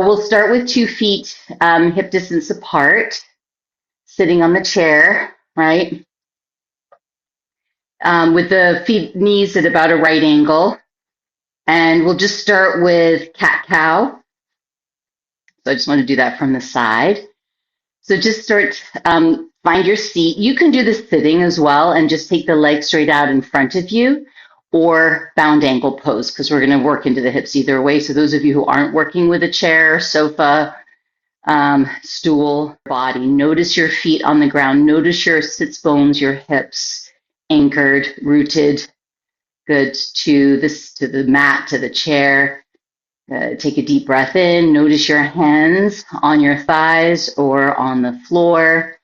We'll start with 2 feet hip distance apart, sitting on the chair, right? With the knees at about a right angle. And we'll just start with cat-cow. So I just want to do that from the side. So just start, find your seat. You can do this sitting as well and just take the legs straight out in front of you, or bound ankle pose, because we're going to work into the hips either way. So those of you who aren't working with a chair, sofa, stool, body, notice your feet on the ground. Notice your sits bones, your hips anchored, rooted, good to the mat, to the chair. Take a deep breath in. Notice your hands on your thighs or on the floor.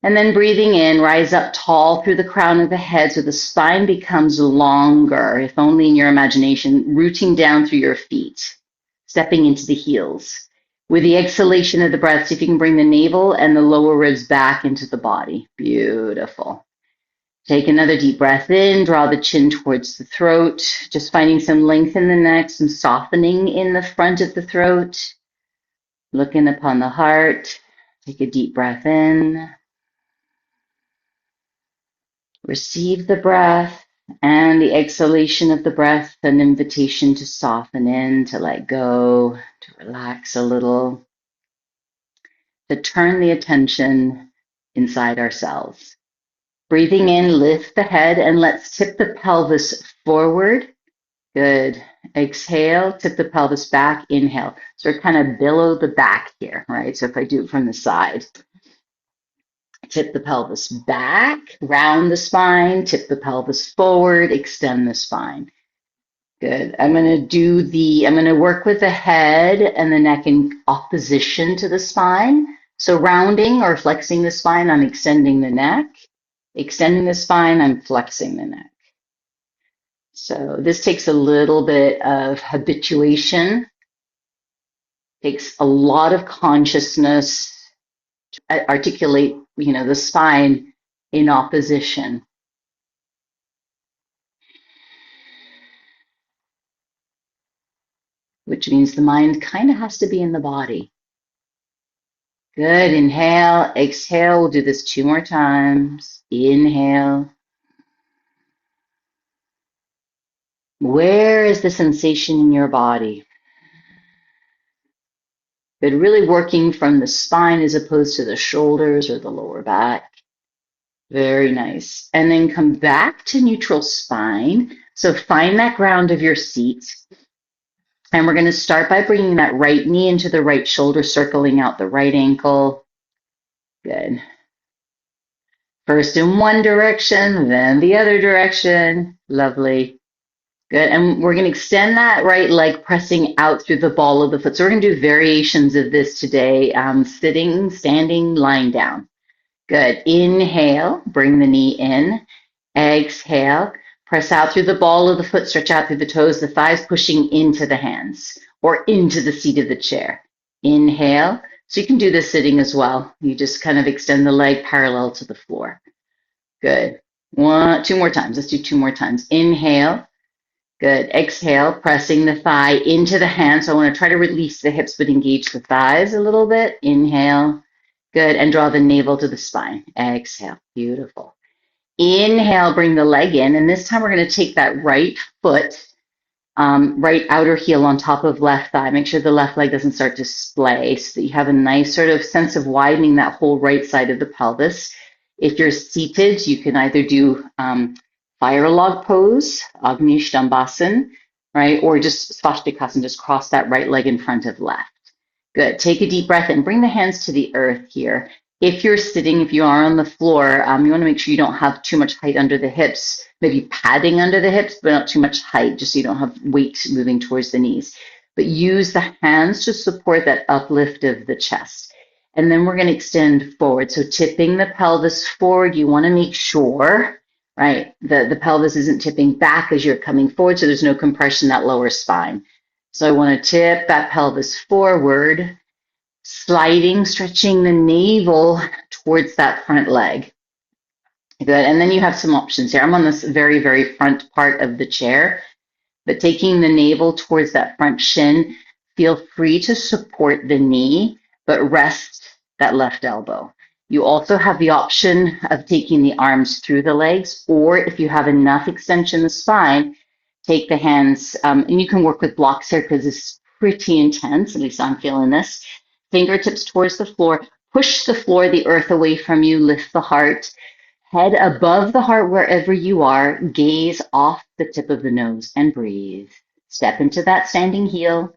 And then breathing in, rise up tall through the crown of the head so the spine becomes longer, if only in your imagination, rooting down through your feet, stepping into the heels. With the exhalation of the breath, see if you can bring the navel and the lower ribs back into the body. Beautiful. Take another deep breath in, draw the chin towards the throat, just finding some length in the neck, some softening in the front of the throat. Looking upon the heart. Take a deep breath in. Receive the breath and the exhalation of the breath, an invitation to soften in, to let go, to relax a little, to turn the attention inside ourselves. Breathing in, lift the head and let's tip the pelvis forward. Good. Exhale, tip the pelvis back, inhale. So we're kind of below the back here, right? So if I do it from the side, tip the pelvis back, round the spine, tip the pelvis forward, extend the spine. Good. I'm going to work with the head and the neck in opposition to the spine. So rounding or flexing the spine, I'm extending the neck. Extending the spine, I'm flexing the neck. So this takes a little bit of habituation, takes a lot of consciousness to articulate, the spine in opposition. Which means the mind kind of has to be in the body. Good. Inhale, exhale. We'll do this 2 more times. Inhale. Where is the sensation in your body? But really working from the spine as opposed to the shoulders or the lower back. Very nice. And then come back to neutral spine. So find that ground of your seat. And we're going to start by bringing that right knee into the right shoulder, circling out the right ankle. Good. First in one direction, then the other direction. Lovely. Good. And we're going to extend that right leg, pressing out through the ball of the foot. So we're going to do variations of this today, sitting, standing, lying down. Good. Inhale, bring the knee in. Exhale, press out through the ball of the foot, stretch out through the toes, the thighs pushing into the hands or into the seat of the chair. Inhale. So you can do this sitting as well. You just kind of extend the leg parallel to the floor. Good. 2 more times. Let's do 2 more times. Inhale. Good. Exhale, pressing the thigh into the hand. So I want to try to release the hips, but engage the thighs a little bit. Inhale. Good. And draw the navel to the spine. Exhale. Beautiful. Inhale, bring the leg in. And this time we're going to take that right foot, right outer heel on top of left thigh. Make sure the left leg doesn't start to splay so that you have a nice sort of sense of widening that whole right side of the pelvis. If you're seated, you can either do fire log pose, Agni Shtambhasan, right? Or just Svastikasana, just cross that right leg in front of left. Good. Take a deep breath and bring the hands to the earth here. If you're sitting, if you are on the floor, you want to make sure you don't have too much height under the hips, maybe padding under the hips, but not too much height, just so you don't have weight moving towards the knees. But use the hands to support that uplift of the chest. And then we're going to extend forward. So tipping the pelvis forward, you want to make sure, right, the pelvis isn't tipping back as you're coming forward, so there's no compression in that lower spine. So I want to tip that pelvis forward, sliding, stretching the navel towards that front leg. Good. And then you have some options here. I'm on this very, very front part of the chair, but taking the navel towards that front shin, Feel free to support the knee, but rest that left elbow. You also have the option of taking the arms through the legs, or if you have enough extension in the spine, take the hands, and you can work with blocks here because it's pretty intense, at least I'm feeling this. Fingertips towards the floor, push the floor, the earth away from you, lift the heart, head above the heart wherever you are, gaze off the tip of the nose and breathe. Step into that standing heel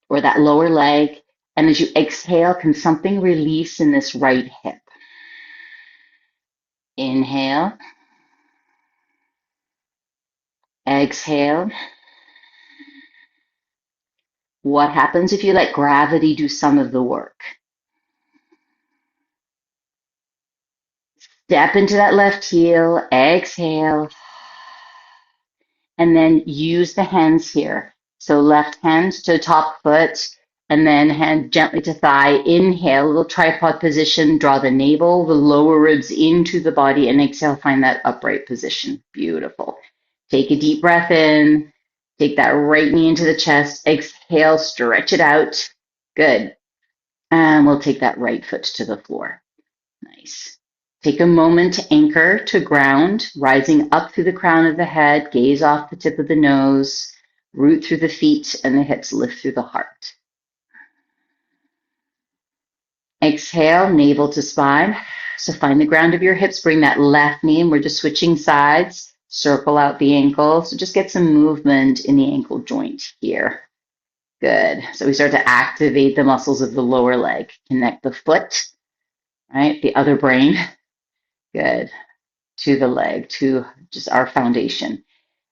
or that lower leg. And as you exhale, can something release in this right hip? Inhale, exhale. What happens if you let gravity do some of the work? Step into that left heel, exhale, and then use the hands here. So left hand to top foot, and then hand gently to thigh. Inhale, little tripod position, draw the navel, the lower ribs into the body, and exhale, find that upright position. Beautiful. Take a deep breath in, take that right knee into the chest, exhale, stretch it out. Good. And we'll take that right foot to the floor. Nice. Take a moment to anchor to ground, rising up through the crown of the head, gaze off the tip of the nose, root through the feet and the hips, lift through the heart. Exhale, navel to spine. So find the ground of your hips, bring that left knee, and we're just switching sides, circle out the ankle. So just get some movement in the ankle joint here. Good. So we start to activate the muscles of the lower leg, connect the foot, right? The other brain. Good. To the leg, to just our foundation.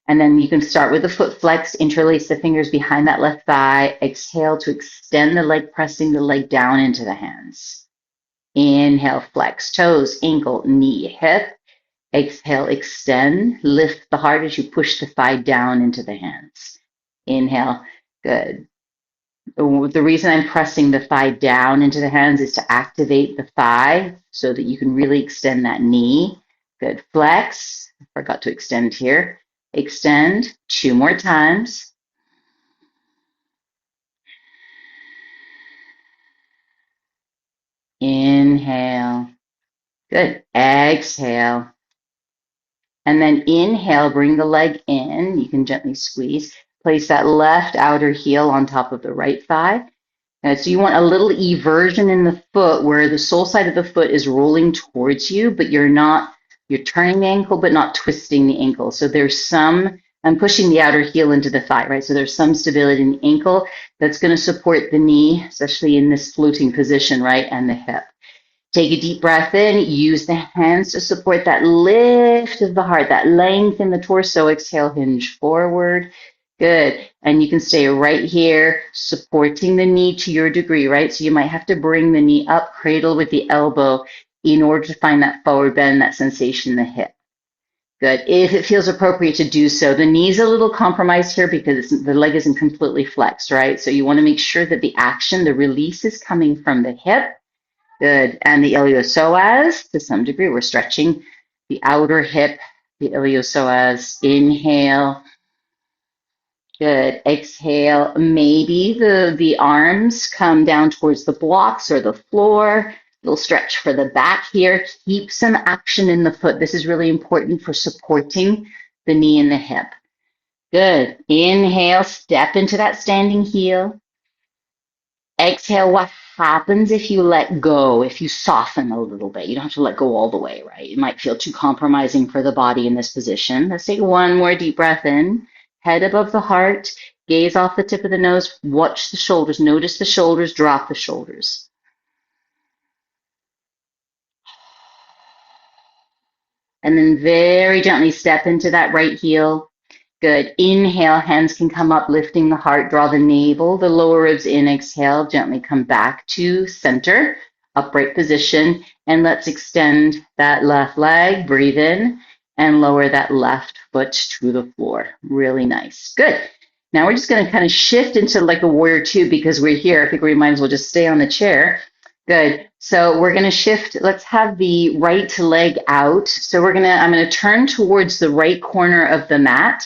And then you can start with the foot flex, interlace the fingers behind that left thigh, exhale to extend the leg, pressing the leg down into the hands. Inhale, flex, toes, ankle, knee, hip. Exhale, extend, lift the heart as you push the thigh down into the hands. Inhale, good. The reason I'm pressing the thigh down into the hands is to activate the thigh so that you can really extend that knee. Good. Flex. I forgot to extend here. Extend 2 more times. Inhale. Good. Exhale. And then inhale, bring the leg in. You can gently squeeze. Place that left outer heel on top of the right thigh. So you want a little eversion in the foot where the sole side of the foot is rolling towards you, but you're turning the ankle, but not twisting the ankle. So I'm pushing the outer heel into the thigh, right? So there's some stability in the ankle that's going to support the knee, especially in this floating position, right? And the hip. Take a deep breath in, use the hands to support that lift of the heart, that length in the torso. Exhale, hinge forward. Good. And you can stay right here, supporting the knee to your degree, right? So you might have to bring the knee up, cradle with the elbow in order to find that forward bend, that sensation in the hip. Good. If it feels appropriate to do so, the knee's a little compromised here because the leg isn't completely flexed, right? So you want to make sure that the action, the release is coming from the hip. Good. And the iliopsoas, to some degree, we're stretching the outer hip, the iliopsoas. Inhale. Good. Exhale. Maybe the arms come down towards the blocks or the floor. Little stretch for the back here. Keep some action in the foot. This is really important for supporting the knee and the hip. Good. Inhale. Step into that standing heel. Exhale, what happens if you let go, if you soften a little bit? You don't have to let go all the way, right? It might feel too compromising for the body in this position. Let's take one more deep breath in, head above the heart, gaze off the tip of the nose, watch the shoulders, notice the shoulders, drop the shoulders. And then very gently step into that right heel. Good. Inhale, hands can come up, lifting the heart, draw the navel, the lower ribs in, exhale, gently come back to center, upright position, and let's extend that left leg, breathe in, and lower that left foot to the floor. Really nice. Good. Now we're just going to kind of shift into like a warrior two because we're here. I think we might as well just stay on the chair. Good. So we're going to shift. Let's have the right leg out. So I'm going to turn towards the right corner of the mat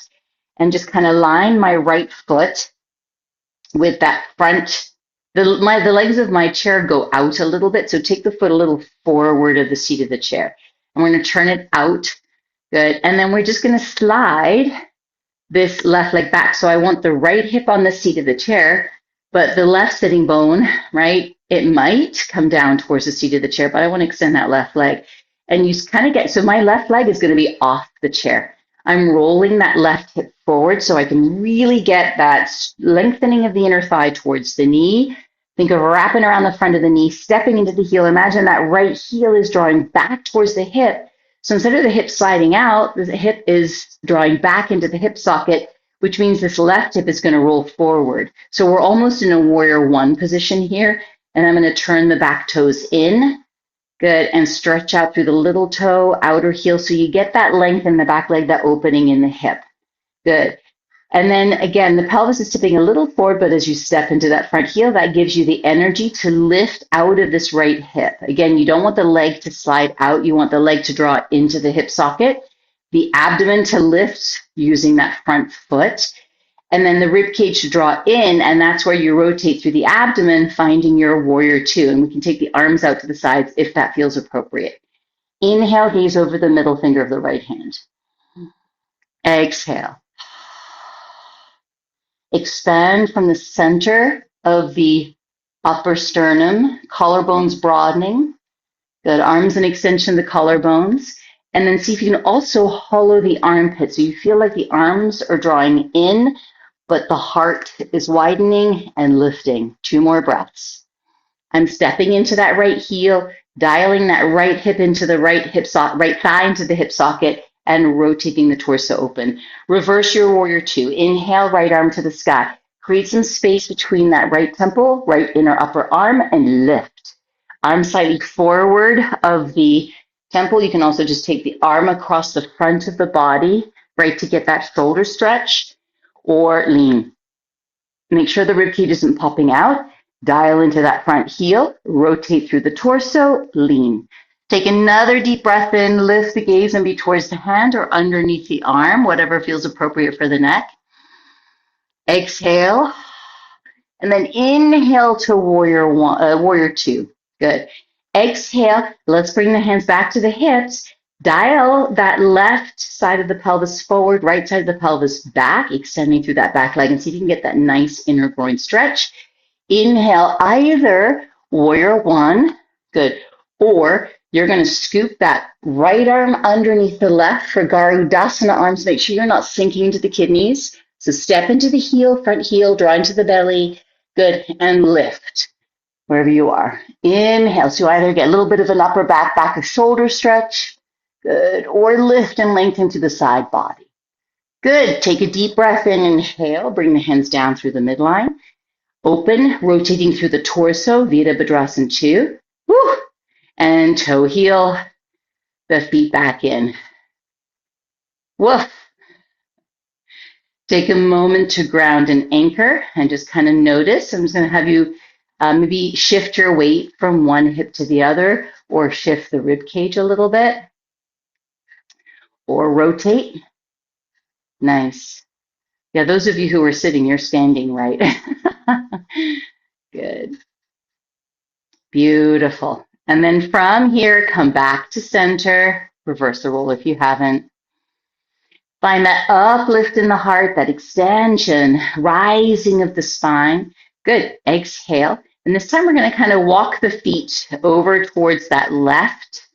and just kind of line my right foot with that front. The legs of my chair go out a little bit, so take the foot a little forward of the seat of the chair. And we're going to turn it out. Good. And then we're just going to slide this left leg back. So I want the right hip on the seat of the chair, but the left sitting bone, right? It might come down towards the seat of the chair, but I want to extend that left leg. And you kind of get, so my left leg is going to be off the chair. I'm rolling that left hip forward so I can really get that lengthening of the inner thigh towards the knee. Think of wrapping around the front of the knee, stepping into the heel. Imagine that right heel is drawing back towards the hip. So instead of the hip sliding out, the hip is drawing back into the hip socket, which means this left hip is going to roll forward. So we're almost in a warrior one position here. And I'm going to turn the back toes in. Good. And stretch out through the little toe, outer heel. So you get that length in the back leg, that opening in the hip. Good. And then again, the pelvis is tipping a little forward, but as you step into that front heel, that gives you the energy to lift out of this right hip. Again, you don't want the leg to slide out. You want the leg to draw into the hip socket, the abdomen to lift using that front foot, and then the rib cage to draw in, and that's where you rotate through the abdomen, finding your warrior two. And we can take the arms out to the sides if that feels appropriate. Inhale, gaze over the middle finger of the right hand. Exhale. Expand from the center of the upper sternum, collarbones broadening. Good. Arms and extension of the collarbones. And then see if you can also hollow the armpit. So you feel like the arms are drawing in, but the heart is widening and lifting. 2 more breaths. I'm stepping into that right heel, dialing that right hip into the right thigh into the hip socket, and rotating the torso open. Reverse your warrior two. Inhale, right arm to the sky. Create some space between that right temple, right inner upper arm, and lift. Arm slightly forward of the temple. You can also just take the arm across the front of the body, right, to get that shoulder stretch, or lean. Make sure the rib cage isn't popping out. Dial into that front heel, rotate through the torso, lean. Take another deep breath in, lift the gaze and be towards the hand or underneath the arm, whatever feels appropriate for the neck. Exhale, and then inhale to warrior two. Good. Exhale, let's bring the hands back to the hips. Dial that left side of the pelvis forward, right side of the pelvis back, extending through that back leg, and see if you can get that nice inner groin stretch. Inhale, either warrior one, good, or you're going to scoop that right arm underneath the left for Garudasana arms. Make sure you're not sinking into the kidneys. So step into the heel, front heel, draw into the belly, good, and lift wherever you are. Inhale, so you either get a little bit of an upper back or shoulder stretch, good, or lift and lengthen to the side body. Good, take a deep breath in, inhale, bring the hands down through the midline. Open, rotating through the torso, Virabhadrasana 2. Woo! And toe heel, the feet back in. Woof. Take a moment to ground and anchor and just kind of notice. I'm just going to have you maybe shift your weight from one hip to the other, or shift the rib cage a little bit, or rotate. Nice. Yeah, those of you who are sitting, you're standing, right? Good. Beautiful. And then from here, come back to center. Reverse the roll if you haven't. Find that uplift in the heart, that extension, rising of the spine. Good. Exhale. And this time we're going to kind of walk the feet over towards that left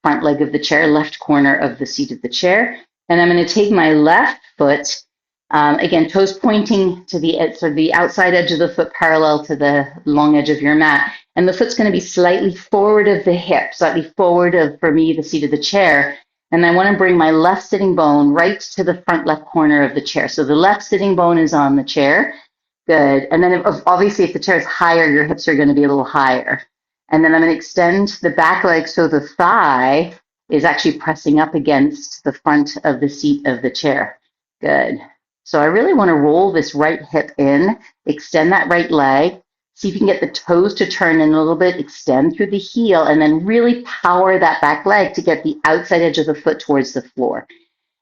front leg of the chair, left corner of the seat of the chair. And I'm going to take my left foot, again, toes pointing to the outside edge of the foot parallel to the long edge of your mat. And the foot's going to be slightly forward of the hip, slightly forward of, for me, the seat of the chair. And I want to bring my left sitting bone right to the front left corner of the chair. So the left sitting bone is on the chair. Good. And then obviously if the chair is higher, your hips are going to be a little higher. And then I'm going to extend the back leg so the thigh is actually pressing up against the front of the seat of the chair. Good. So I really want to roll this right hip in, extend that right leg, see if you can get the toes to turn in a little bit, extend through the heel, and then really power that back leg to get the outside edge of the foot towards the floor.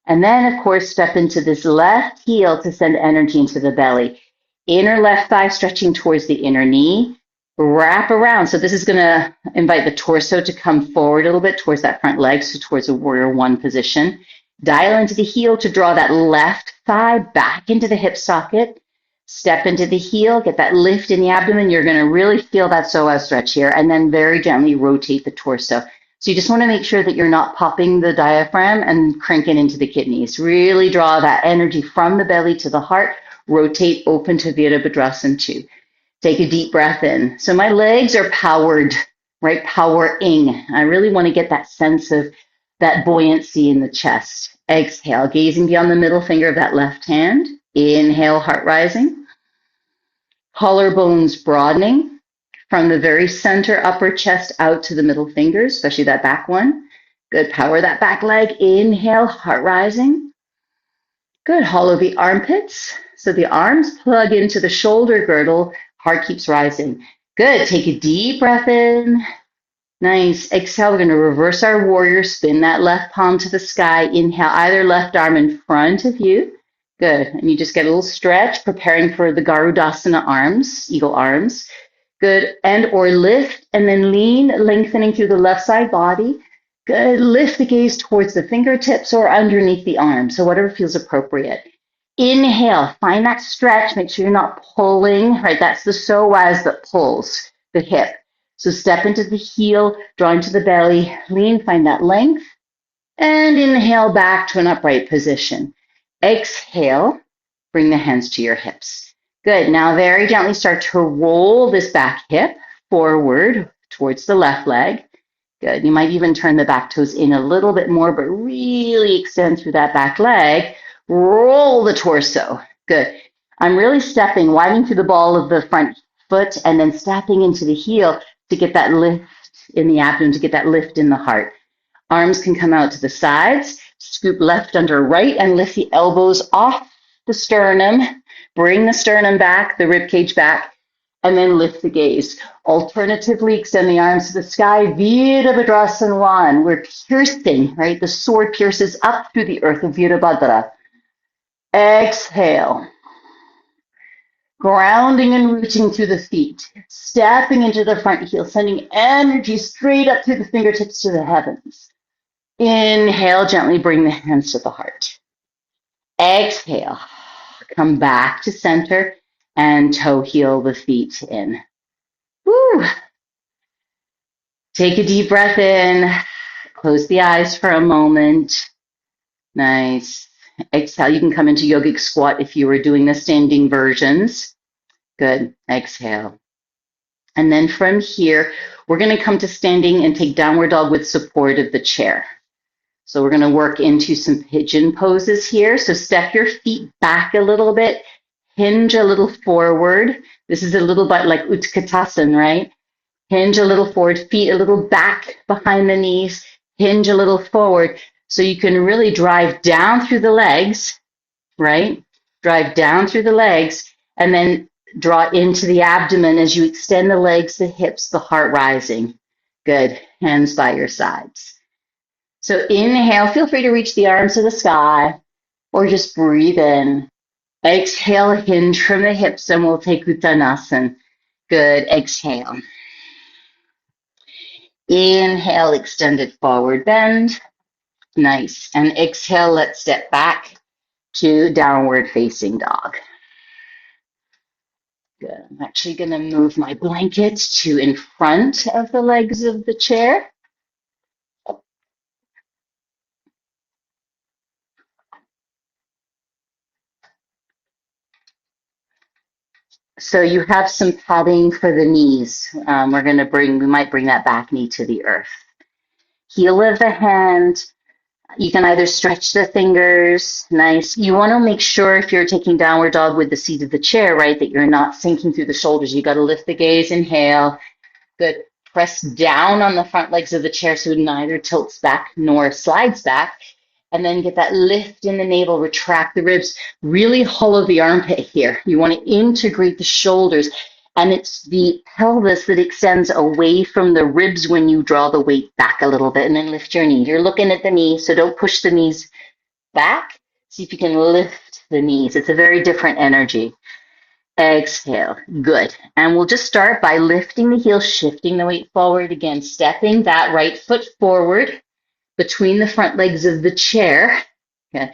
And then, of course, step into this left heel to send energy into the belly. Inner left thigh stretching towards the inner knee. Wrap around. So this is going to invite the torso to come forward a little bit towards that front leg, so towards a warrior one position. Dial into the heel to draw that left thigh back into the hip socket. Step into the heel, get that lift in the abdomen. You're going to really feel that psoas stretch here, and then very gently rotate the torso. So you just want to make sure that you're not popping the diaphragm and cranking into the kidneys. Really draw that energy from the belly to the heart. Rotate open to Virabhadrasana 2. Take a deep breath in. So my legs are powered, right? Powering. I really want to get that sense of that buoyancy in the chest. Exhale, gazing beyond the middle finger of that left hand. Inhale, heart rising. Collarbones broadening from the very center upper chest out to the middle fingers, especially that back one. Good. Power that back leg. Inhale, heart rising. Good. Hollow the armpits. So the arms plug into the shoulder girdle. Heart keeps rising. Good. Take a deep breath in. Nice. Exhale. We're going to reverse our warrior. Spin that left palm to the sky. Inhale, either left arm in front of you. Good. And you just get a little stretch, preparing for the Garudasana arms, eagle arms. Good. And or lift and then lean, lengthening through the left side body. Good. Lift the gaze towards the fingertips or underneath the arm. So whatever feels appropriate. Inhale. Find that stretch. Make sure you're not pulling, right? That's the psoas that pulls the hip. So step into the heel, draw into the belly, lean, find that length, and inhale back to an upright position. Exhale, bring the hands to your hips. Good. Now very gently start to roll this back hip forward towards the left leg. Good. You might even turn the back toes in a little bit more, but really extend through that back leg. Roll the torso. Good. I'm really stepping, widening through the ball of the front foot and then stepping into the heel to get that lift in the abdomen, to get that lift in the heart. Arms can come out to the sides. Scoop left under right and lift the elbows off the sternum. Bring the sternum back, the rib cage back, and then lift the gaze. Alternatively, extend the arms to the sky. Virabhadrasana 1. We're piercing, right? The sword pierces up through the earth of Virabhadra. Exhale. Grounding and rooting through the feet. Stepping into the front heel, sending energy straight up through the fingertips to the heavens. Inhale, gently bring the hands to the heart. Exhale. Come back to center and toe heel the feet in. Woo. Take a deep breath in. Close the eyes for a moment. Nice. Exhale. You can come into yogic squat if you were doing the standing versions. Good. Exhale. And then from here, we're going to come to standing and take downward dog with support of the chair. So we're going to work into some pigeon poses here. So step your feet back a little bit, hinge a little forward. This is a little bit like Utkatasana, right? Hinge a little forward, feet a little back behind the knees, hinge a little forward. So you can really drive down through the legs, right? Drive down through the legs and then draw into the abdomen as you extend the legs, the hips, the heart rising. Good. Hands by your sides. So inhale, feel free to reach the arms to the sky or just breathe in. Exhale, hinge from the hips and we'll take Uttanasana. Good. Exhale. Inhale, extended forward bend. Nice. And exhale, let's step back to downward facing dog. Good. I'm actually going to move my blanket to in front of the legs of the chair. So you have some padding for the knees. We might bring that back knee to the earth. Heel of the hand. You can either stretch the fingers. Nice. You want to make sure if you're taking downward dog with the seat of the chair, right, that you're not sinking through the shoulders. You got to lift the gaze. Inhale. Good. Press down on the front legs of the chair so neither tilts back nor slides back. And then get that lift in the navel, retract the ribs, really hollow the armpit here. You want to integrate the shoulders. And it's the pelvis that extends away from the ribs when you draw the weight back a little bit and then lift your knee. You're looking at the knee, so don't push the knees back. See if you can lift the knees. It's a very different energy. Exhale. Good. And we'll just start by lifting the heel, shifting the weight forward again, stepping that right foot forward between the front legs of the chair. Okay.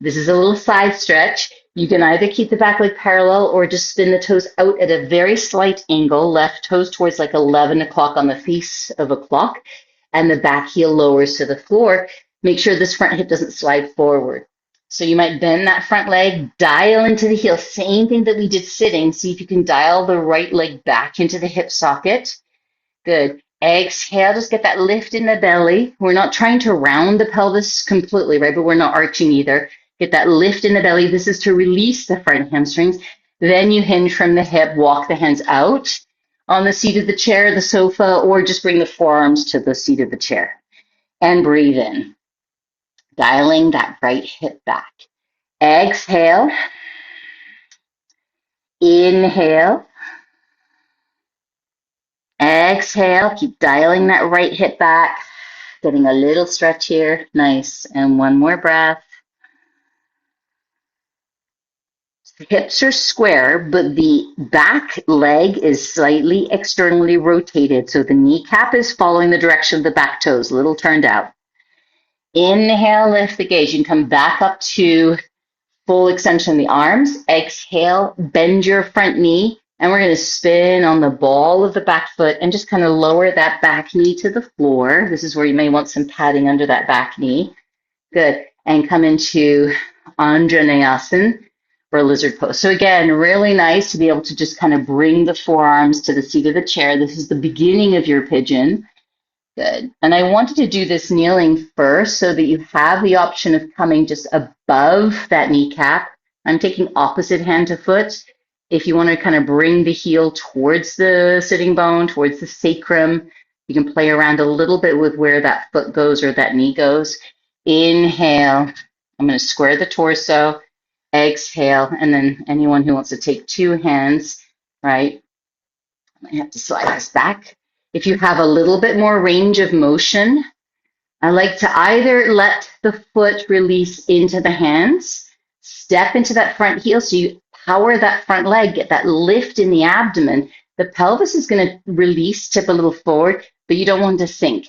This is a little side stretch. You can either keep the back leg parallel or just spin the toes out at a very slight angle, left toes towards like 11 o'clock on the face of a clock, and the back heel lowers to the floor. Make sure this front hip doesn't slide forward. So you might bend that front leg, dial into the heel, same thing that we did sitting. See if you can dial the right leg back into the hip socket. Good. Exhale, just get that lift in the belly. We're not trying to round the pelvis completely, right? But we're not arching either. Get that lift in the belly. This is to release the front hamstrings. Then you hinge from the hip, walk the hands out on the seat of the chair, the sofa, or just bring the forearms to the seat of the chair. And breathe in, dialing that right hip back. Exhale, inhale, exhale. Keep dialing that right hip back. Getting a little stretch here. Nice. And one more breath. The hips are square, but the back leg is slightly externally rotated. So the kneecap is following the direction of the back toes, a little turned out. Inhale, lift the gaze. You can come back up to full extension of the arms. Exhale, bend your front knee. And we're going to spin on the ball of the back foot and just kind of lower that back knee to the floor. This is where you may want some padding under that back knee. Good. And come into Anjaneyasana or lizard pose. So again, really nice to be able to just kind of bring the forearms to the seat of the chair. This is the beginning of your pigeon. Good. And I wanted to do this kneeling first so that you have the option of coming just above that kneecap. I'm taking opposite hand to foot. If you want to kind of bring the heel towards the sitting bone, towards the sacrum, you can play around a little bit with where that foot goes or that knee goes. Inhale. I'm going to square the torso. Exhale. And then anyone who wants to take two hands, right? I have to slide this back. If you have a little bit more range of motion, I like to either let the foot release into the hands, step into that front heel so you power that front leg, get that lift in the abdomen. The pelvis is going to release, tip a little forward, but you don't want to sink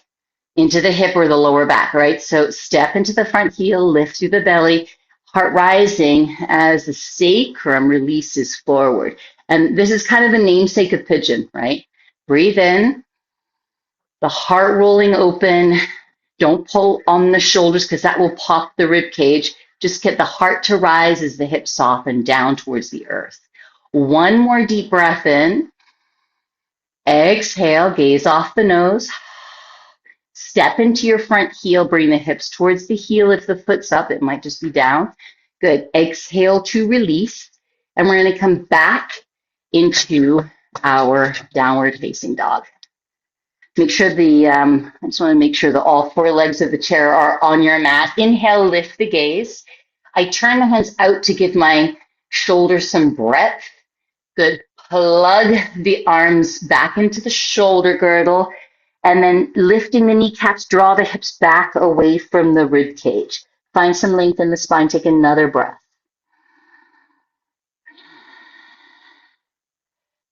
into the hip or the lower back, right? So step into the front heel, lift through the belly, heart rising as the sacrum releases forward. And this is kind of the namesake of pigeon, right? Breathe in, the heart rolling open. Don't pull on the shoulders because that will pop the rib cage. Just get the heart to rise as the hips soften down towards the earth. One more deep breath in. Exhale, gaze off the nose. Step into your front heel, bring the hips towards the heel. If the foot's up, it might just be down. Good. Exhale to release. And we're going to come back into our downward facing dog. Make sure I just want to make sure that all four legs of the chair are on your mat. Inhale, lift the gaze. I turn the hands out to give my shoulders some breadth. Good. Plug the arms back into the shoulder girdle. And then lifting the kneecaps, draw the hips back away from the rib cage. Find some length in the spine. Take another breath.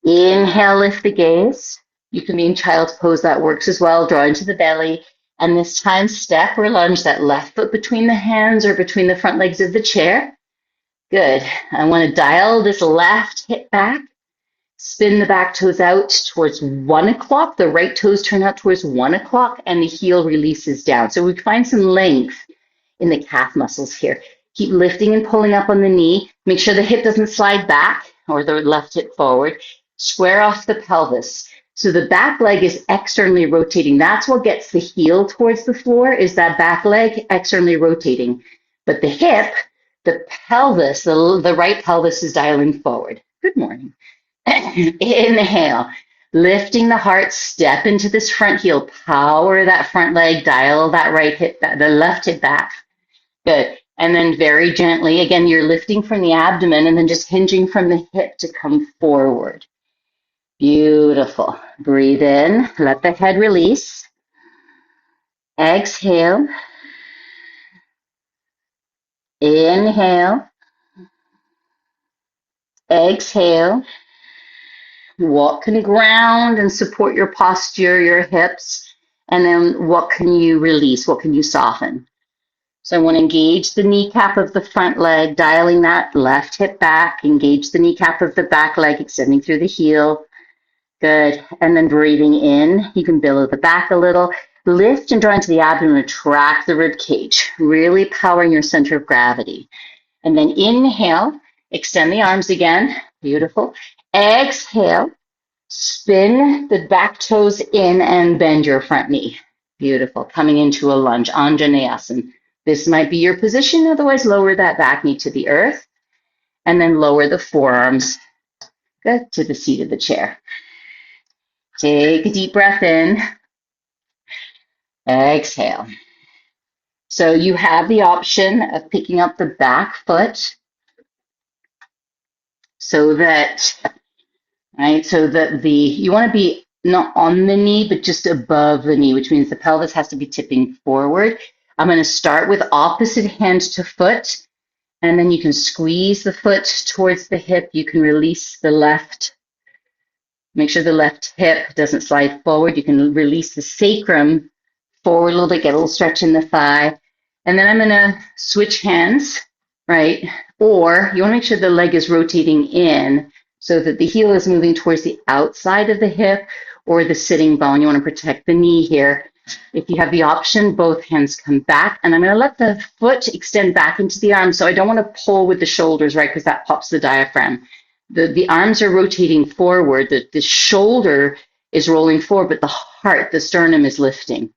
Inhale, lift the gaze. You can be in child's pose. That works as well. Draw into the belly. And this time, step or lunge that left foot between the hands or between the front legs of the chair. Good. I want to dial this left hip back. Spin the back toes out towards 1 o'clock. The right toes turn out towards 1 o'clock, and the heel releases down. So we find some length in the calf muscles here. Keep lifting and pulling up on the knee. Make sure the hip doesn't slide back or the left hip forward. Square off the pelvis. So the back leg is externally rotating. That's what gets the heel towards the floor, is that back leg externally rotating. But the hip, the pelvis, the right pelvis is dialing forward. Good morning. Inhale, lifting the heart, step into this front heel, power that front leg, dial that right hip, the left hip back. Good. And then very gently, again, you're lifting from the abdomen and then just hinging from the hip to come forward. Beautiful. Breathe in, let the head release. Exhale. Inhale. Exhale. What can ground and support your posture, your hips? And then what can you release? What can you soften? So I want to engage the kneecap of the front leg, dialing that left hip back, engage the kneecap of the back leg, extending through the heel. Good. And then breathing in, you can billow the back a little. Lift and draw into the abdomen, retract the rib cage, really powering your center of gravity. And then inhale, extend the arms again. Beautiful. Exhale, spin the back toes in and bend your front knee. Beautiful. Coming into a lunge, Anjaneyasana. This might be your position, otherwise lower that back knee to the earth and then lower the forearms, good, to the seat of the chair. Take a deep breath in, exhale. So you have the option of picking up the back foot so that, right, so that you want to be not on the knee, but just above the knee, which means the pelvis has to be tipping forward. I'm going to start with opposite hand to foot. And then you can squeeze the foot towards the hip. You can release the left. Make sure the left hip doesn't slide forward. You can release the sacrum forward a little bit, get a little stretch in the thigh. And then I'm going to switch hands, right? Or you want to make sure the leg is rotating in so that the heel is moving towards the outside of the hip or the sitting bone. You want to protect the knee here. If you have the option, both hands come back. And I'm going to let the foot extend back into the arm. So I don't want to pull with the shoulders, right? Because that pops the diaphragm. The arms are rotating forward. The shoulder is rolling forward, but the heart, the sternum is lifting,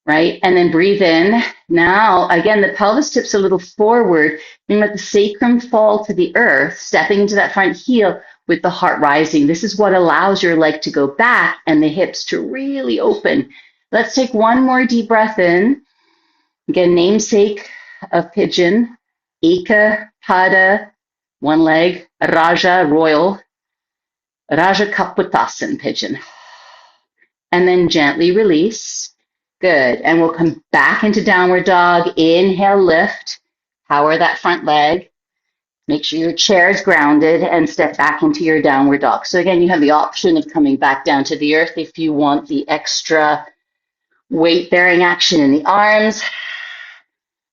right? And then breathe in. Now, again, the pelvis tips a little forward. And let the sacrum fall to the earth, stepping into that front heel with the heart rising. This is what allows your leg to go back and the hips to really open. Let's take one more deep breath in. Again, namesake of pigeon, Eka, Pada, one leg, Raja, royal, Raja Kaputasan, pigeon. And then gently release. Good. And we'll come back into downward dog. Inhale, lift, power that front leg. Make sure your chair is grounded and step back into your downward dog. So again, you have the option of coming back down to the earth if you want the extra weight-bearing action in the arms,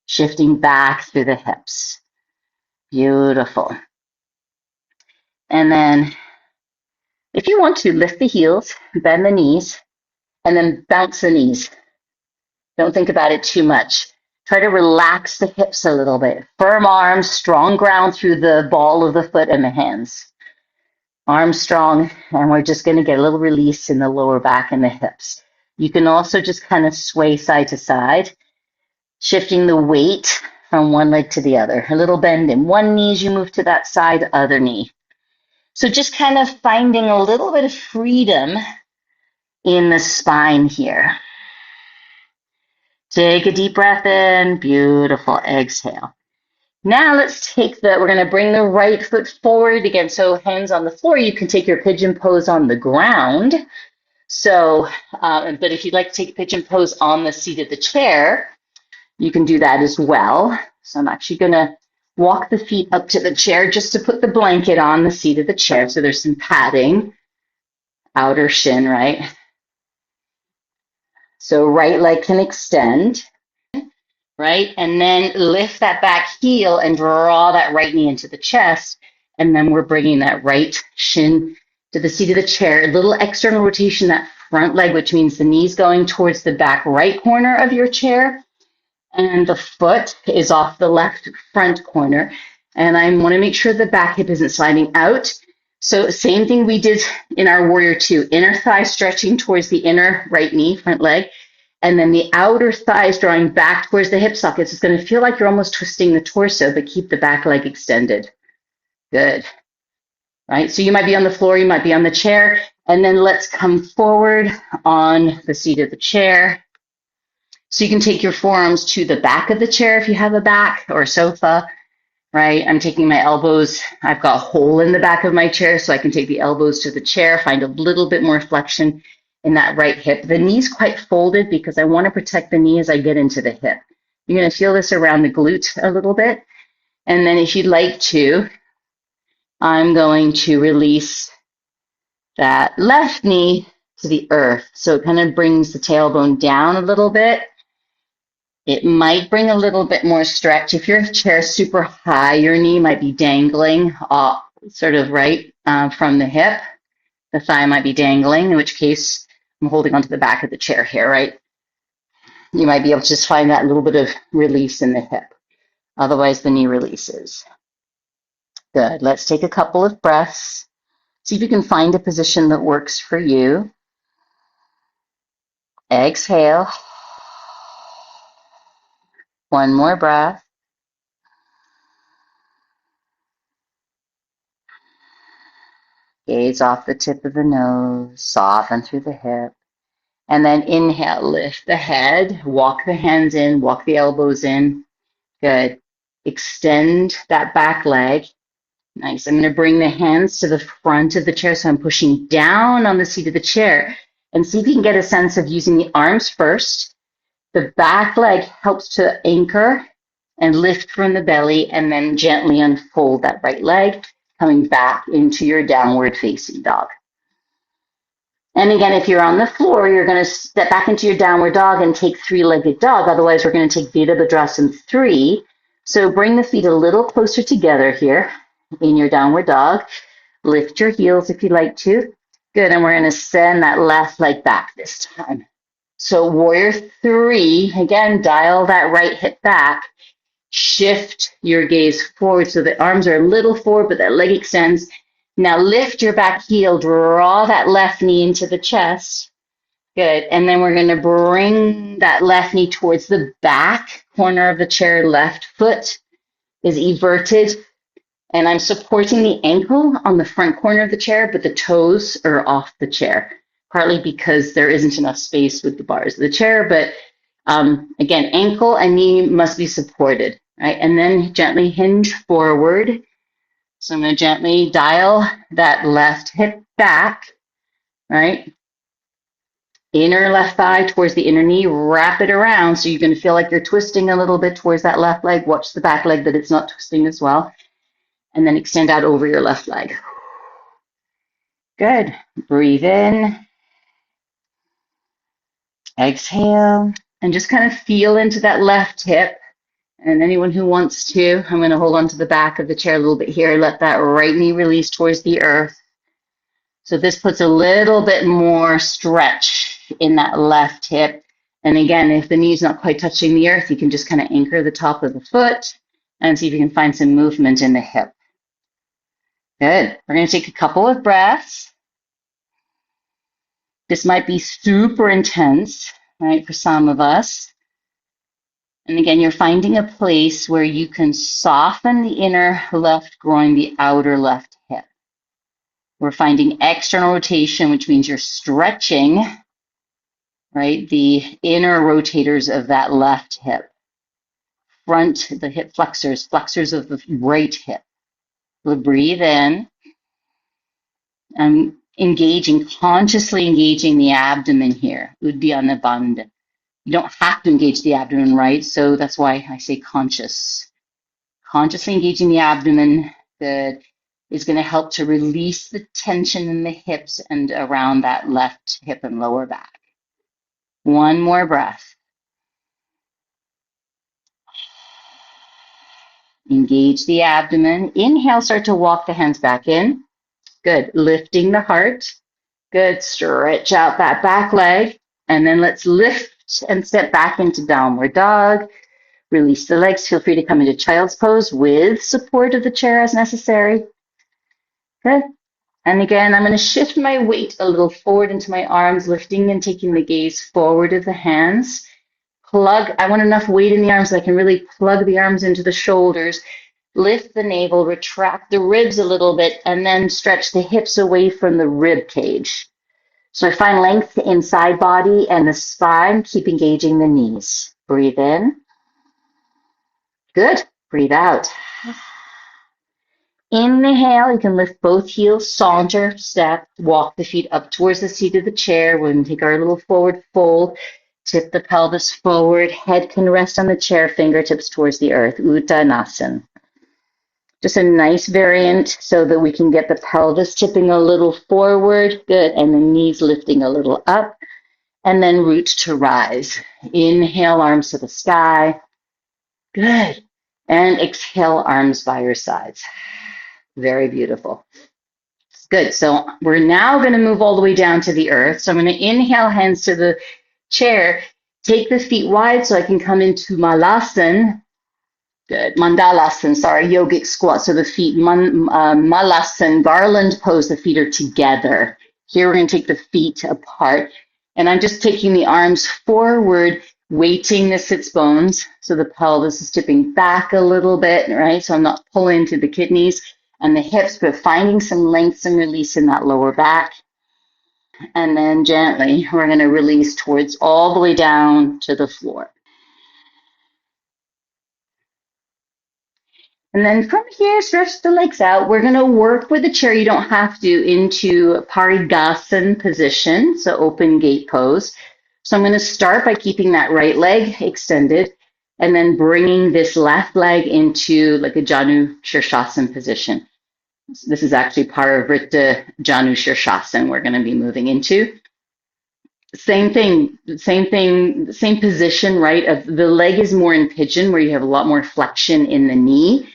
shifting back through the hips. Beautiful. And then if you want to, lift the heels, bend the knees, and then bounce the knees. Don't think about it too much. Try to relax the hips a little bit. Firm arms, strong ground through the ball of the foot and the hands. Arms strong, and we're just going to get a little release in the lower back and the hips. You can also just kind of sway side to side, shifting the weight from one leg to the other. A little bend in one knee as you move to that side, other knee. So just kind of finding a little bit of freedom in the spine here. Take a deep breath in. Beautiful. Exhale. Now we're going to bring the right foot forward again. So hands on the floor. You can take your pigeon pose on the ground. So, but if you'd like to take a pigeon pose on the seat of the chair, you can do that as well. So I'm actually going to walk the feet up to the chair just to put the blanket on the seat of the chair. So there's some padding, outer shin, right? So right leg can extend, right? And then lift that back heel and draw that right knee into the chest. And then we're bringing that right shin to the seat of the chair. A little external rotation, that front leg, which means the knee's going towards the back right corner of your chair. And the foot is off the left front corner. And I want to make sure the back hip isn't sliding out. So same thing we did in our warrior two, inner thigh stretching towards the inner right knee, front leg, and then the outer thighs drawing back towards the hip sockets. It's going to feel like you're almost twisting the torso, but keep the back leg extended. Good. Right? So you might be on the floor, you might be on the chair, and then let's come forward on the seat of the chair. So you can take your forearms to the back of the chair if you have a back or a sofa, right? I'm taking my elbows. I've got a hole in the back of my chair, so I can take the elbows to the chair, find a little bit more flexion in that right hip. The knee's quite folded because I want to protect the knee as I get into the hip. You're going to feel this around the glute a little bit. And then if you'd like to, I'm going to release that left knee to the earth. So it kind of brings the tailbone down a little bit. It might bring a little bit more stretch. If your chair is super high, your knee might be dangling off, sort of right from the hip. The thigh might be dangling, in which case I'm holding onto the back of the chair here, right? You might be able to just find that little bit of release in the hip. Otherwise, the knee releases. Good. Let's take a couple of breaths. See if you can find a position that works for you. Exhale. One more breath. Gaze off the tip of the nose, soften through the hip. And then inhale, lift the head, walk the hands in, walk the elbows in. Good. Extend that back leg. Nice. I'm going to bring the hands to the front of the chair, so I'm pushing down on the seat of the chair. And see if you can get a sense of using the arms first. The back leg helps to anchor and lift from the belly, and then gently unfold that right leg, coming back into your downward facing dog. And again, if you're on the floor, you're going to step back into your downward dog and take three-legged dog. Otherwise, we're going to take Virabhadrasana 3. So bring the feet a little closer together here in your downward dog. Lift your heels if you like to. Good, and we're going to send that left leg back this time. So warrior 3, again, dial that right hip back. Shift your gaze forward so the arms are a little forward, but that leg extends. Now lift your back heel, draw that left knee into the chest. Good. And then we're going to bring that left knee towards the back corner of the chair. Left foot is everted. And I'm supporting the ankle on the front corner of the chair, but the toes are off the chair, partly because there isn't enough space with the bars of the chair. But again, ankle and knee must be supported, right? And then gently hinge forward. So I'm going to gently dial that left hip back, right? Inner left thigh towards the inner knee, wrap it around. So you're going to feel like you're twisting a little bit towards that left leg. Watch the back leg that it's not twisting as well. And then extend out over your left leg. Good. Breathe in. Exhale. And just kind of feel into that left hip. And anyone who wants to, I'm going to hold on to the back of the chair a little bit here. Let that right knee release towards the earth. So this puts a little bit more stretch in that left hip. And again, if the knee's not quite touching the earth, you can just kind of anchor the top of the foot and see if you can find some movement in the hip. Good. We're going to take a couple of breaths. This might be super intense, right, for some of us. And again, you're finding a place where you can soften the inner left groin, the outer left hip. We're finding external rotation, which means you're stretching, right, the inner rotators of that left hip. Front, the hip flexors, flexors of the right hip. We'll breathe in. Consciously engaging the abdomen here, Uddiyana Bandha. You don't have to engage the abdomen, right? So that's why I say conscious. Consciously engaging the abdomen that is going to help to release the tension in the hips and around that left hip and lower back. One more breath. Engage the abdomen. Inhale, start to walk the hands back in. Good. Lifting the heart. Good. Stretch out that back leg. And then let's lift and step back into downward dog. Release the legs. Feel free to come into child's pose with support of the chair as necessary. Good. And again, I'm going to shift my weight a little forward into my arms, lifting and taking the gaze forward of the hands. I want enough weight in the arms so I can really plug the arms into the shoulders. Lift the navel, retract the ribs a little bit, and then stretch the hips away from the rib cage. So I find length the inside body and the spine. Keep engaging the knees. Breathe in. Good. Breathe out. Inhale, you can lift both heels, saunter, step, walk the feet up towards the seat of the chair. We're going to take our little forward fold, tip the pelvis forward, head can rest on the chair, fingertips towards the earth, Uttanasana. Just a nice variant so that we can get the pelvis tipping a little forward. Good. And the knees lifting a little up. And then root to rise. Inhale, arms to the sky. Good. And exhale, arms by your sides. Very beautiful. Good. So we're now going to move all the way down to the earth. So I'm going to inhale, hands to the chair. Take the feet wide so I can come into Malasana. Good. Mandalasana, sorry, yogic squat. So the feet, Malasana, garland pose, the feet are together. Here we're going to take the feet apart. And I'm just taking the arms forward, weighting the sits bones. So the pelvis is tipping back a little bit, right? So I'm not pulling into the kidneys and the hips, but finding some length and release in that lower back. And then gently, we're going to release towards all the way down to the floor. And then from here, stretch the legs out. We're going to work with the chair. You don't have to into Parigasana position, so open gate pose. So I'm going to start by keeping that right leg extended and then bringing this left leg into like a Janu Shirshasana position. This is actually Parivrtta Janu Shirshasana we're going to be moving into. Same thing, same position, right? Of the leg is more in pigeon where you have a lot more flexion in the knee.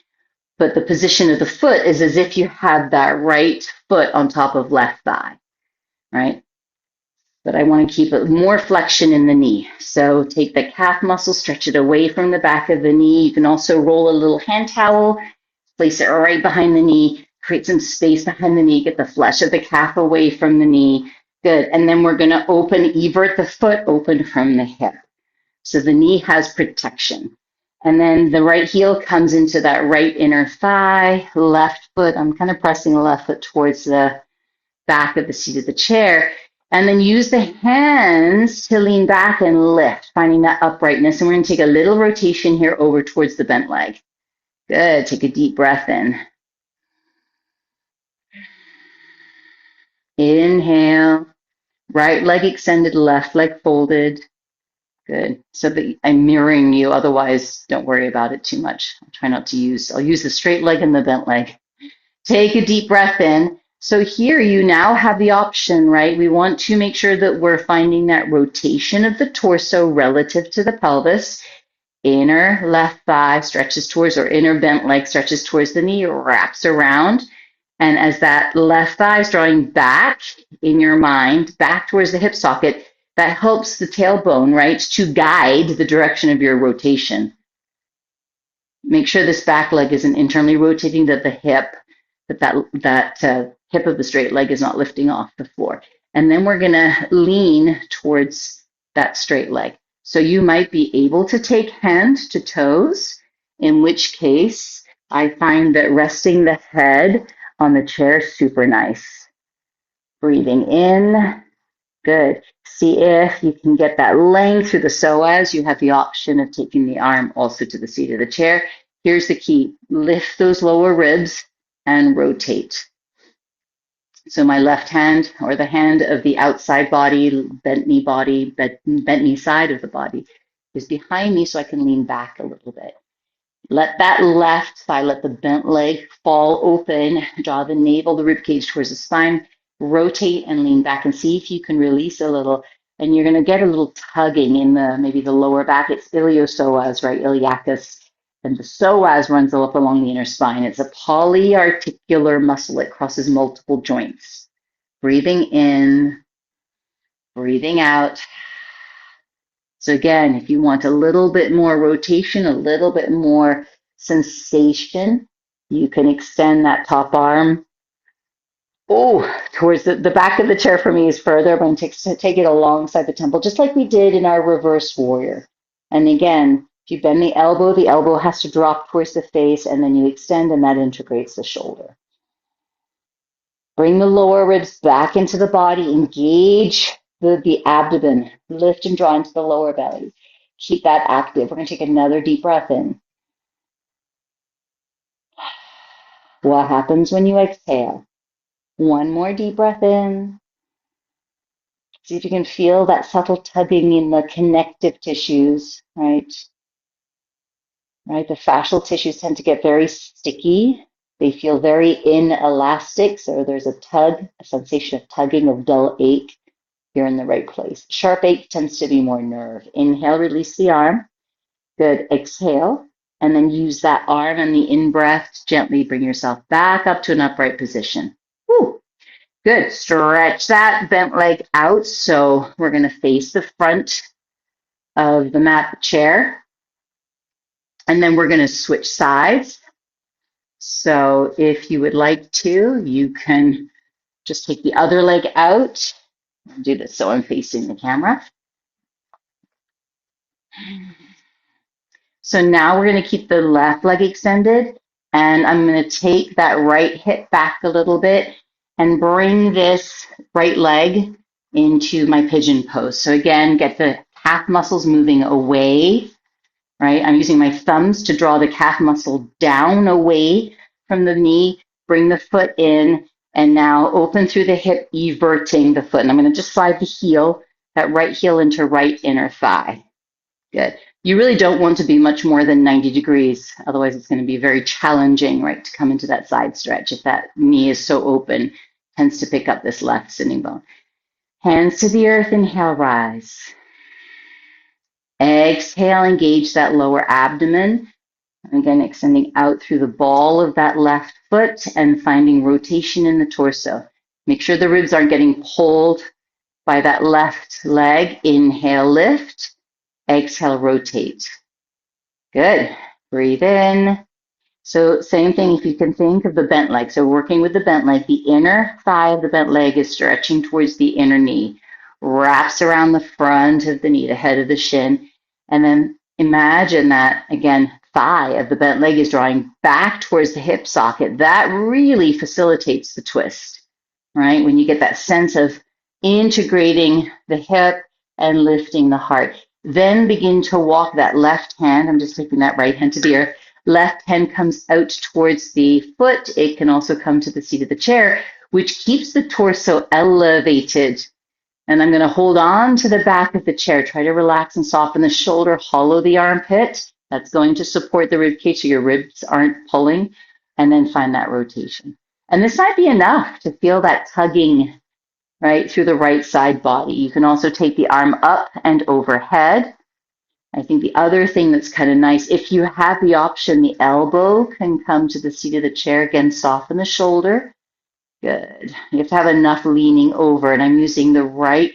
But the position of the foot is as if you had that right foot on top of left thigh, right? But I want to keep it more flexion in the knee. So take the calf muscle, stretch it away from the back of the knee. You can also roll a little hand towel, place it right behind the knee, create some space behind the knee, get the flesh of the calf away from the knee. Good. And then we're going to evert the foot open from the hip. So the knee has protection. And then the right heel comes into that right inner thigh, left foot. I'm kind of pressing the left foot towards the back of the seat of the chair. And then use the hands to lean back and lift, finding that uprightness. And we're going to take a little rotation here over towards the bent leg. Good. Take a deep breath in. Inhale. Right leg extended, left leg folded. Good. So that I'm mirroring you. Otherwise, don't worry about it too much. I'll use the straight leg and the bent leg. Take a deep breath in. So here you now have the option, right? We want to make sure that we're finding that rotation of the torso relative to the pelvis. Inner left thigh stretches towards, or inner bent leg stretches towards the knee, wraps around. And as that left thigh is drawing back in your mind, back towards the hip socket, that helps the tailbone, right, to guide the direction of your rotation. Make sure this back leg isn't internally rotating, that the hip, that hip of the straight leg is not lifting off the floor. And then we're going to lean towards that straight leg. So you might be able to take hand to toes, in which case I find that resting the head on the chair is super nice. Breathing in. Good. See if you can get that length through the psoas. You have the option of taking the arm also to the seat of the chair. Here's the key. Lift those lower ribs and rotate. So my left hand, or the hand of the outside body, bent knee side of the body, is behind me so I can lean back a little bit. Let that left thigh, let the bent leg fall open, draw the navel, the rib cage towards the spine, rotate and lean back and see if you can release a little. And you're going to get a little tugging in maybe the lower back. It's iliopsoas, right? Iliacus. And the psoas runs up along the inner spine. It's a polyarticular muscle. It crosses multiple joints. Breathing in, breathing out. So again, if you want a little bit more rotation, a little bit more sensation, you can extend that top arm. Oh, towards the back of the chair for me is further. I'm going to take it alongside the temple, just like we did in our reverse warrior. And again, if you bend the elbow has to drop towards the face, and then you extend, and that integrates the shoulder. Bring the lower ribs back into the body. Engage the abdomen. Lift and draw into the lower belly. Keep that active. We're going to take another deep breath in. What happens when you exhale? One more deep breath in. See if you can feel that subtle tugging in the connective tissues, right? Right. The fascial tissues tend to get very sticky. They feel very inelastic, so there's a tug, a sensation of tugging, of dull ache. You're in the right place. Sharp ache tends to be more nerve. Inhale, release the arm. Good. Exhale, and then use that arm and the in-breath to gently bring yourself back up to an upright position. Woo. Good. Stretch that bent leg out. So we're going to face the front of the mat chair, and then we're going to switch sides. So if you would like to, you can just take the other leg out. I'll do this so I'm facing the camera. So now we're going to keep the left leg extended, and I'm going to take that right hip back a little bit and bring this right leg into my pigeon pose. So again, get the calf muscles moving away, right? I'm using my thumbs to draw the calf muscle down away from the knee, bring the foot in, and now open through the hip, everting the foot. And I'm going to just slide the heel, that right heel into right inner thigh. Good. You really don't want to be much more than 90 degrees. Otherwise, it's going to be very challenging, right, to come into that side stretch. If that knee is so open, tends to pick up this left sitting bone. Hands to the earth, inhale, rise. Exhale, engage that lower abdomen. Again, extending out through the ball of that left foot and finding rotation in the torso. Make sure the ribs aren't getting pulled by that left leg. Inhale, lift. Exhale, rotate. Good. Breathe in. So same thing if you can think of the bent leg. So working with the bent leg, the inner thigh of the bent leg is stretching towards the inner knee, wraps around the front of the knee, the head of the shin, and then imagine that, again, thigh of the bent leg is drawing back towards the hip socket. That really facilitates the twist, right? When you get that sense of integrating the hip and lifting the heart. Then begin to walk that left hand. I'm just taking that right hand to the earth. Left hand comes out towards the foot. It can also come to the seat of the chair, which keeps the torso elevated. And I'm going to hold on to the back of the chair. Try to relax and soften the shoulder, hollow the armpit. That's going to support the rib cage so your ribs aren't pulling. And then find that rotation. And this might be enough to feel that tugging right through the right side body. You can also take the arm up and overhead. I think the other thing that's kind of nice, if you have the option, the elbow can come to the seat of the chair. Again, soften the shoulder. Good. You have to have enough leaning over, and I'm using the right,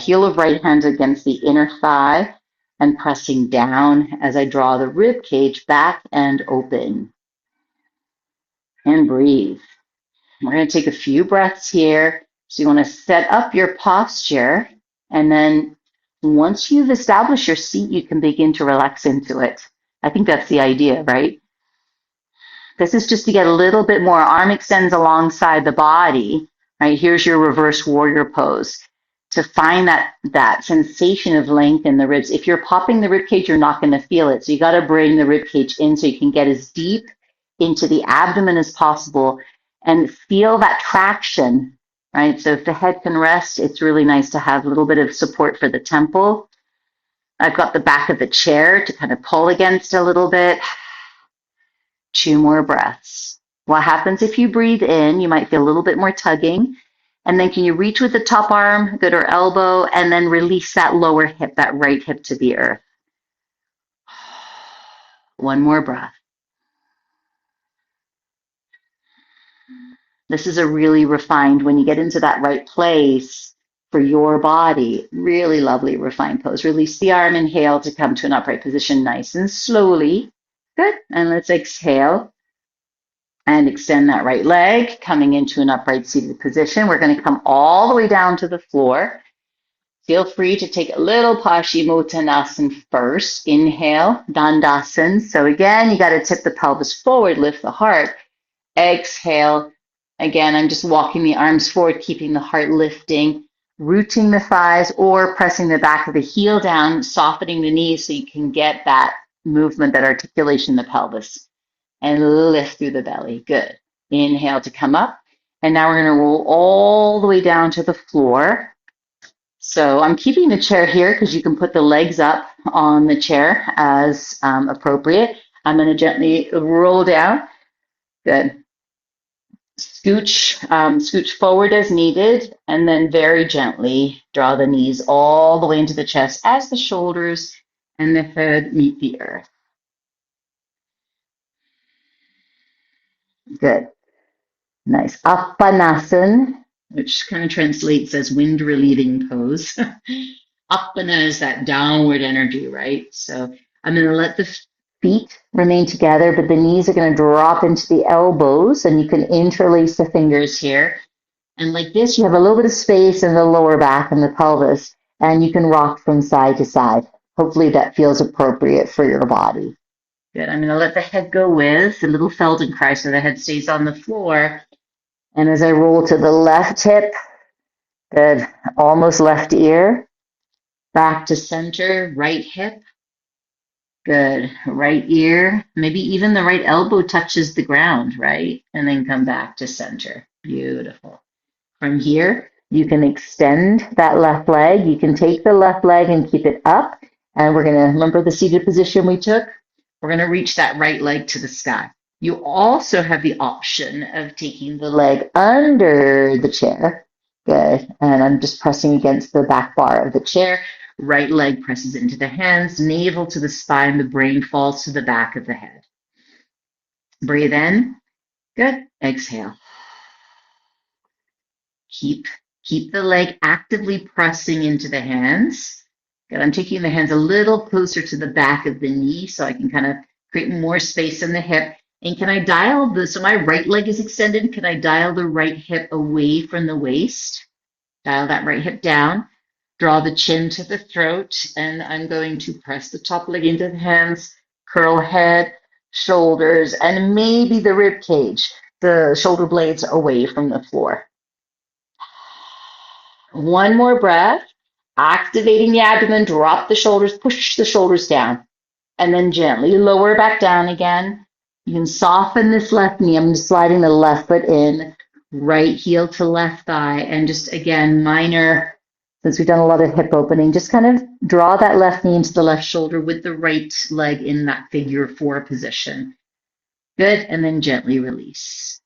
heel of right hand against the inner thigh and pressing down as I draw the rib cage back and open. And breathe. We're going to take a few breaths here. So you want to set up your posture, and then once you've established your seat, you can begin to relax into it. I think that's the idea, right? This is just to get a little bit more. Arm extends alongside the body, right? Here's your reverse warrior pose. To find that sensation of length in the ribs. If you're popping the rib cage, you're not going to feel it. So you got to bring the rib cage in so you can get as deep into the abdomen as possible and feel that traction, right? So if the head can rest, it's really nice to have a little bit of support for the temple. I've got the back of the chair to kind of pull against a little bit. 2 more breaths. What happens if you breathe in? You might feel a little bit more tugging. And then can you reach with the top arm, good, or elbow, and then release that lower hip, that right hip to the earth. 1 more breath. This is a really refined, when you get into that right place for your body, really lovely refined pose. Release the arm, inhale to come to an upright position nice and slowly. Good. And let's exhale. And extend that right leg, coming into an upright seated position. We're going to come all the way down to the floor. Feel free to take a little Paschimottanasana first. Inhale, Dandasana. So again, you got to tip the pelvis forward, lift the heart. Exhale. Again, I'm just walking the arms forward, keeping the heart lifting, rooting the thighs or pressing the back of the heel down, softening the knees so you can get that movement, that articulation in the pelvis. And lift through the belly. Good. Inhale to come up. And now we're going to roll all the way down to the floor. So I'm keeping the chair here because you can put the legs up on the chair as appropriate. I'm going to gently roll down. Good. Scooch forward as needed, and then very gently draw the knees all the way into the chest as the shoulders and the head meet the earth. Good. Nice. Appanasan, which kind of translates as wind relieving pose. Appana is that downward energy, right? So I'm going to let the feet remain together, but the knees are going to drop into the elbows, and you can interlace the fingers here. And like this, you have a little bit of space in the lower back and the pelvis, and you can rock from side to side. Hopefully that feels appropriate for your body. Good. I'm going to let the head go with a little Feldenkrais so the head stays on the floor. And as I roll to the left hip, good, almost left ear, back to center, right hip, good, right ear, maybe even the right elbow touches the ground, right? And then come back to center. Beautiful. From here, you can extend that left leg. You can take the left leg and keep it up. And we're going to remember the seated position we took. We're going to reach that right leg to the sky. You also have the option of taking the leg under the chair. Good. And I'm just pressing against the back bar of the chair. Right leg presses into the hands, navel to the spine, the brain falls to the back of the head. Breathe in. Good. Exhale. Keep the leg actively pressing into the hands. Good. I'm taking the hands a little closer to the back of the knee so I can kind of create more space in the hip. And can I dial so my right leg is extended. Can I dial the right hip away from the waist? Dial that right hip down. Draw the chin to the throat. And I'm going to press the top leg into the hands, curl head, shoulders, and maybe the rib cage, the shoulder blades away from the floor. One more breath, activating the abdomen, drop the shoulders, push the shoulders down, and then gently lower back down again. You can soften this left knee. I'm just sliding the left foot in, right heel to left thigh, and just again, minor, since we've done a lot of hip opening, just kind of draw that left knee into the left shoulder with the right leg in that figure four position. Good, and then gently release.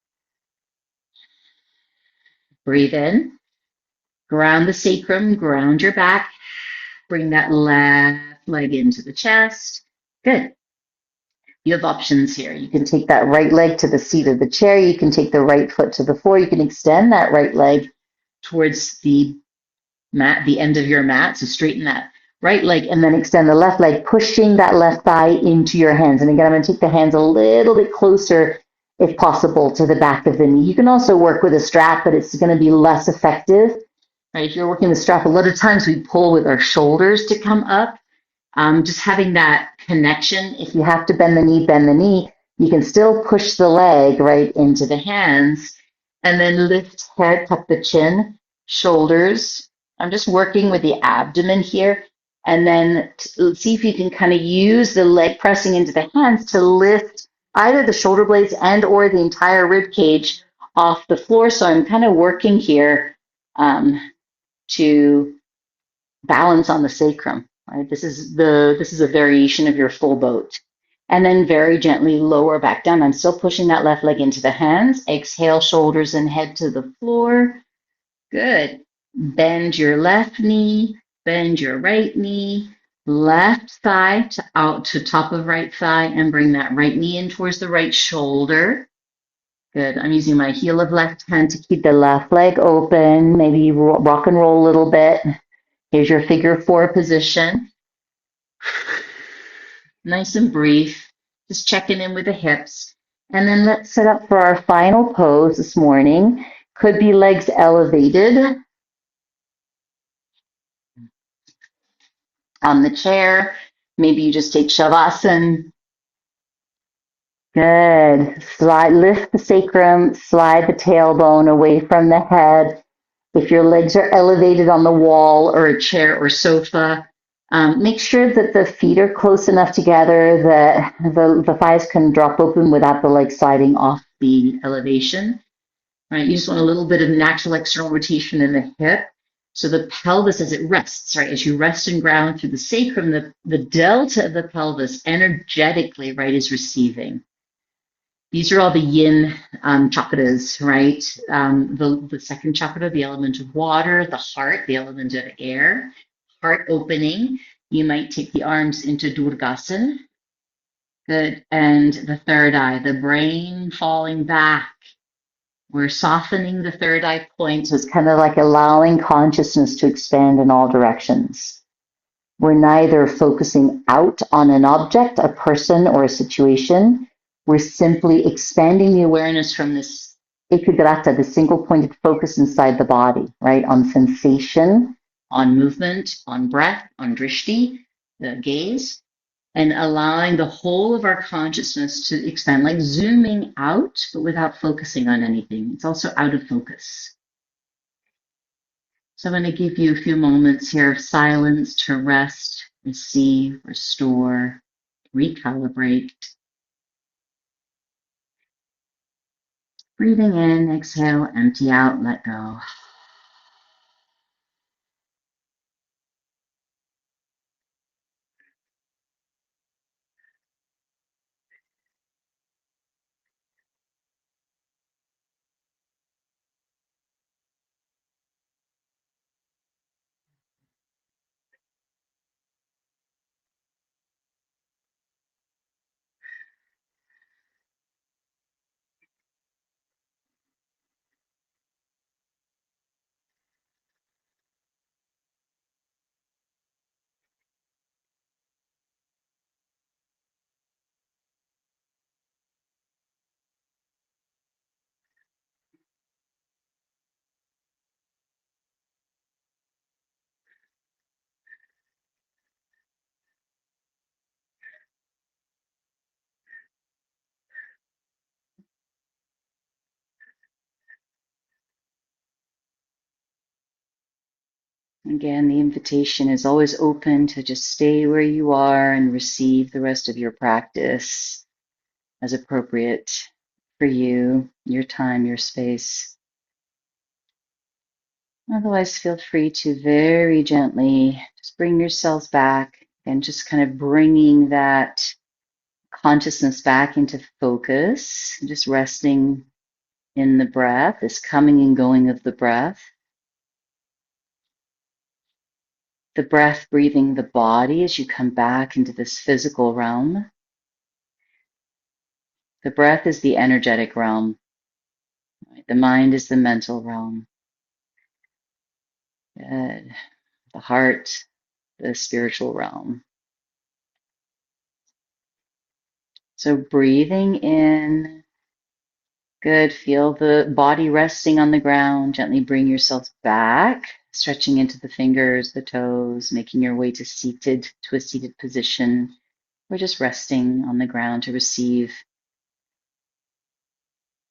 Breathe in. Ground the sacrum, ground your back. Bring that left leg into the chest. Good. You have options here. You can take that right leg to the seat of the chair. You can take the right foot to the floor. You can extend that right leg towards the mat, the end of your mat. So straighten that right leg and then extend the left leg, pushing that left thigh into your hands. And again, I'm going to take the hands a little bit closer, if possible, to the back of the knee. You can also work with a strap, but it's going to be less effective. Right, if you're working the strap, a lot of times we pull with our shoulders to come up. Just having that connection. If you have to bend the knee, bend the knee. You can still push the leg right into the hands. And then lift head, tuck the chin, shoulders. I'm just working with the abdomen here. And then see if you can kind of use the leg pressing into the hands to lift either the shoulder blades and or the entire rib cage off the floor. So I'm kind of working here to balance on the sacrum. Right? This is a variation of your full boat. And then very gently lower back down. I'm still pushing that left leg into the hands. Exhale, shoulders and head to the floor. Good. Bend your left knee, bend your right knee, left thigh to out to top of right thigh, and bring that right knee in towards the right shoulder. Good. I'm using my heel of left hand to keep the left leg open. Maybe rock and roll a little bit. Here's your figure four position. Nice and brief. Just checking in with the hips. And then let's set up for our final pose this morning. Could be legs elevated on the chair. Maybe you just take Shavasana. Good. Lift the sacrum, slide the tailbone away from the head. If your legs are elevated on the wall or a chair or sofa, make sure that the feet are close enough together that the thighs can drop open without the legs sliding off the elevation. Right? You just want a little bit of natural external rotation in the hip. So the pelvis, as it rests, right, as you rest and ground through the sacrum, the delta of the pelvis energetically, right, is receiving. These are all the yin chakras, right? The second chakra, the element of water, the heart, the element of air, heart opening. You might take the arms into Durgasana. Good. And the third eye, the brain falling back. We're softening the third eye point. So it's kind of like allowing consciousness to expand in all directions. We're neither focusing out on an object, a person, or a situation. We're simply expanding the awareness from this ekagrata, the single pointed focus inside the body, right? On sensation, on movement, on breath, on drishti, the gaze, and allowing the whole of our consciousness to expand, like zooming out, but without focusing on anything. It's also out of focus. So I'm going to give you a few moments here of silence to rest, receive, restore, recalibrate. Breathing in, exhale, empty out, let go. Again, the invitation is always open to just stay where you are and receive the rest of your practice as appropriate for you, your time, your space. Otherwise, feel free to very gently just bring yourselves back and just kind of bringing that consciousness back into focus, just resting in the breath, this coming and going of the breath. The breath breathing the body as you come back into this physical realm. The breath is the energetic realm. Right? The mind is the mental realm. The heart, the spiritual realm. So breathing in, good. Feel the body resting on the ground. Gently bring yourself back, stretching into the fingers, the toes, making your way to a seated position. We're just resting on the ground to receive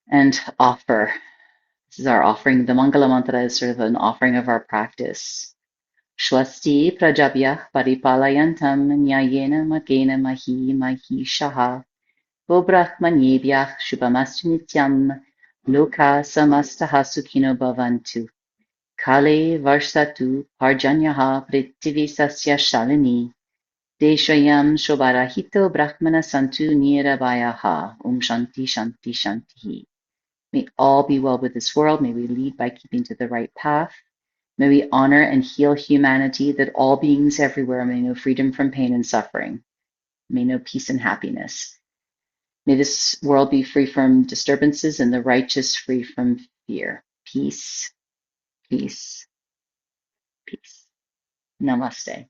and offer. This is our offering. The Mangala Mantra is sort of an offering of our practice. Shwasti prajabhyah paripalayantam nyayena magena mahi mahi shaha gobrahmanyebhyah shubhamastu nityam loka samastaha sukhino bhavantu kale varsatu parjanyaha prithvisasya shalini deshayam shobarahito brahmana santu nirabhayaha shanti shanti shanti. May all be well with this world. May we lead by keeping to the right path. May we honor and heal humanity, that all beings everywhere may know freedom from pain and suffering, may know peace and happiness. May this world be free from disturbances and the righteous free from fear. Peace, peace, peace. Namaste.